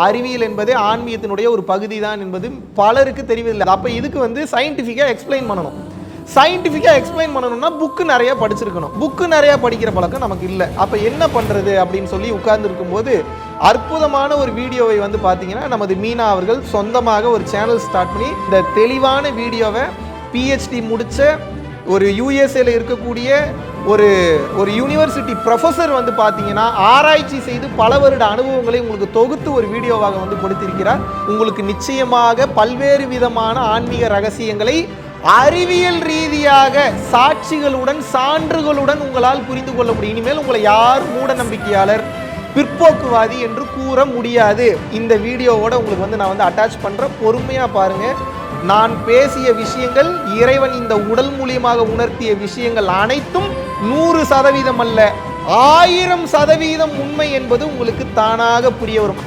அறிவியல் என்பதே ஆன்மீகத்தினுடைய ஒரு பகுதி தான் என்பது பலருக்கு தெரியவில்லை. அப்போ இதுக்கு வந்து சயின்டிஃபிக்காக எக்ஸ்பிளைன் பண்ணணும். சயின்டிஃபிக்காக எக்ஸ்பிளைன் பண்ணணும்னா புக்கு நிறைய படிச்சிருக்கணும். புக்கு நிறைய படிக்கிற பழக்கம் நமக்கு இல்லை. அப்போ என்ன பண்ணுறது அப்படின்னு சொல்லி உட்கார்ந்துருக்கும் போது அற்புதமான ஒரு வீடியோவை வந்து பார்த்தீங்கன்னா நமது மீனா அவர்கள் சொந்தமாக ஒரு சேனல் ஸ்டார்ட் பண்ணி இந்த தெளிவான வீடியோவை பிஹெச்டி முடித்த ஒரு யூஎஸ்ஏல இருக்கக்கூடிய ஒரு யூனிவர்சிட்டி ப்ரொஃபஸர் வந்து பார்த்தீங்கன்னா ஆராய்ச்சி செய்து பல வருட அனுபவங்களை உங்களுக்கு தொகுத்து ஒரு வீடியோவாக வந்து கொடுத்திருக்கிறார். உங்களுக்கு நிச்சயமாக பல்வேறு விதமான ஆன்மீக ரகசியங்களை அறிவியல் ரீதியாக சாட்சிகளுடன் சான்றுகளுடன் உங்களால் புரிந்து கொள்ள முடியும். இனிமேல் உங்களை யார் மூட நம்பிக்கையாளர் பிற்போக்குவாதி என்று கூற முடியாது. இந்த வீடியோவோட உங்களுக்கு வந்து நான் வந்து அட்டாச் பண்ணுறேன். பொறுமையாக பாருங்கள். நான் பேசிய விஷயங்கள் இறைவன் இந்த உடல் மூலியமாக உணர்த்திய விஷயங்கள் அனைத்தும் 100% அல்ல 1000% உண்மை என்பது உங்களுக்கு தானாக புரிய வரும்.